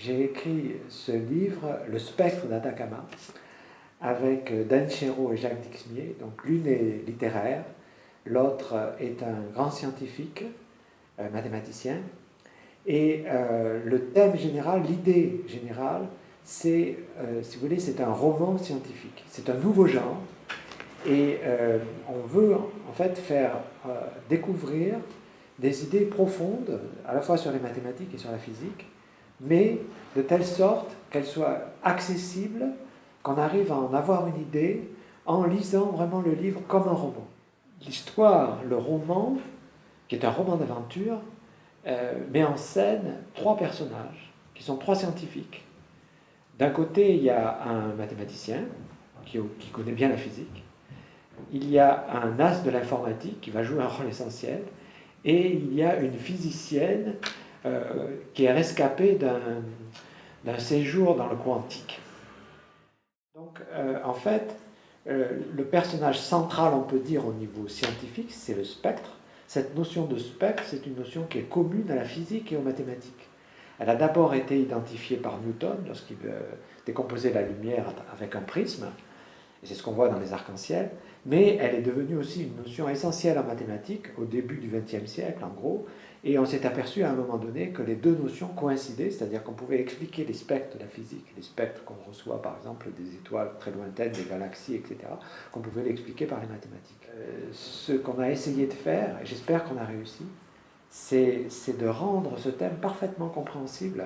j'ai écrit ce livre, Le spectre d'Atacama, avec Dan Chéreau et Jacques Dixmier. Donc l'une est littéraire, l'autre est un grand scientifique, mathématicien. Et le thème général, l'idée générale, c'est, si vous voulez, c'est un roman scientifique. C'est un nouveau genre. Et on veut en fait faire découvrir des idées profondes, à la fois sur les mathématiques et sur la physique, mais de telle sorte qu'elles soient accessibles, qu'on arrive à en avoir une idée en lisant vraiment le livre comme un roman. L'histoire, le roman, qui est un roman d'aventure, met en scène trois personnages, qui sont trois scientifiques. D'un côté, il y a un mathématicien qui connaît bien la physique. Il y a un as de l'informatique qui va jouer un rôle essentiel. Et il y a une physicienne qui est rescapée d'un séjour dans le quantique. Donc, en fait, le personnage central, on peut dire, au niveau scientifique, c'est le spectre. Cette notion de spectre, c'est une notion qui est commune à la physique et aux mathématiques. Elle a d'abord été identifiée par Newton lorsqu'il décomposait la lumière avec un prisme, et c'est ce qu'on voit dans les arcs-en-ciel, mais elle est devenue aussi une notion essentielle en mathématiques au début du XXe siècle, en gros, et on s'est aperçu à un moment donné que les deux notions coïncidaient, c'est-à-dire qu'on pouvait expliquer les spectres de la physique, les spectres qu'on reçoit par exemple des étoiles très lointaines, des galaxies, etc., qu'on pouvait l'expliquer par les mathématiques. Ce qu'on a essayé de faire, et j'espère qu'on a réussi, c'est de rendre ce thème parfaitement compréhensible,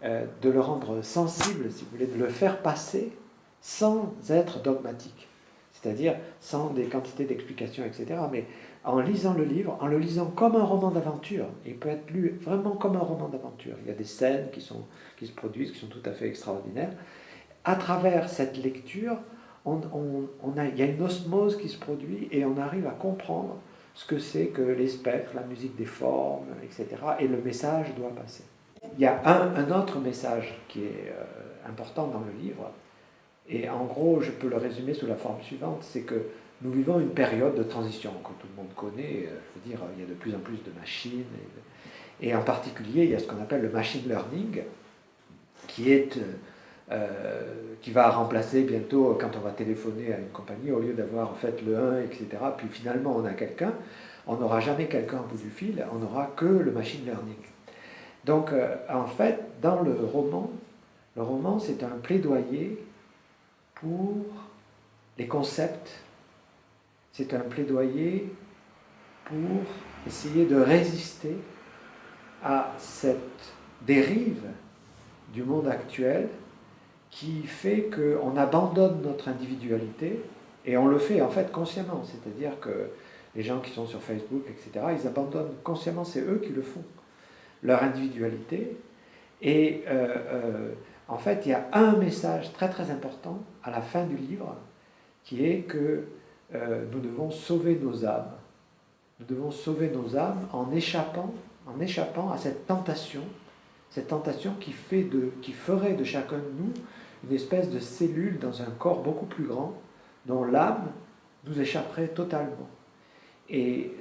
de le rendre sensible, si vous voulez, de le faire passer sans être dogmatique, c'est-à-dire sans des quantités d'explications, etc., mais en lisant le livre, en le lisant comme un roman d'aventure. Il peut être lu vraiment comme un roman d'aventure. Il y a des scènes qui se produisent, qui sont tout à fait extraordinaires. À travers cette lecture, il y a une osmose qui se produit et on arrive à comprendre ce que c'est que les spectres, la musique des formes, etc., et le message doit passer. Il y a un autre message qui est important dans le livre, et en gros, je peux le résumer sous la forme suivante, c'est que nous vivons une période de transition que tout le monde connaît. Je veux dire, il y a de plus en plus de machines, et en particulier, il y a ce qu'on appelle le machine learning, qui va remplacer bientôt, quand on va téléphoner à une compagnie, au lieu d'avoir en fait le 1, etc., puis finalement on a quelqu'un, on n'aura jamais quelqu'un au bout du fil, on n'aura que le machine learning. Donc, en fait, dans le roman, c'est un plaidoyer pour les concepts, c'est un plaidoyer pour essayer de résister à cette dérive du monde actuel qui fait qu'on abandonne notre individualité, et on le fait en fait consciemment, c'est-à-dire que les gens qui sont sur Facebook, etc., ils abandonnent consciemment, c'est eux qui le font, leur individualité, et en fait, il y a un message très très important à la fin du livre, qui est que nous devons sauver nos âmes. Nous devons sauver nos âmes en échappant à cette tentation qui ferait de chacun de nous une espèce de cellule dans un corps beaucoup plus grand, dont l'âme nous échapperait totalement. Et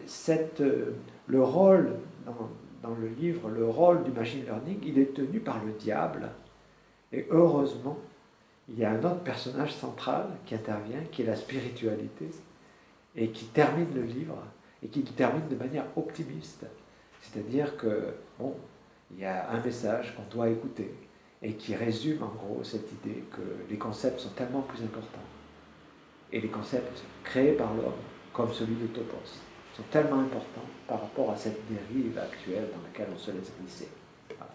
le rôle, dans le livre, le rôle du machine learning, il est tenu par le diable. Et heureusement, il y a un autre personnage central qui intervient, qui est la spiritualité, et qui termine le livre, et qui le termine de manière optimiste. C'est-à-dire que, bon, il y a un message qu'on doit écouter, et qui résume en gros cette idée que les concepts sont tellement plus importants. Et les concepts créés par l'homme, comme celui de Topos, sont tellement importants par rapport à cette dérive actuelle dans laquelle on se laisse glisser. Voilà.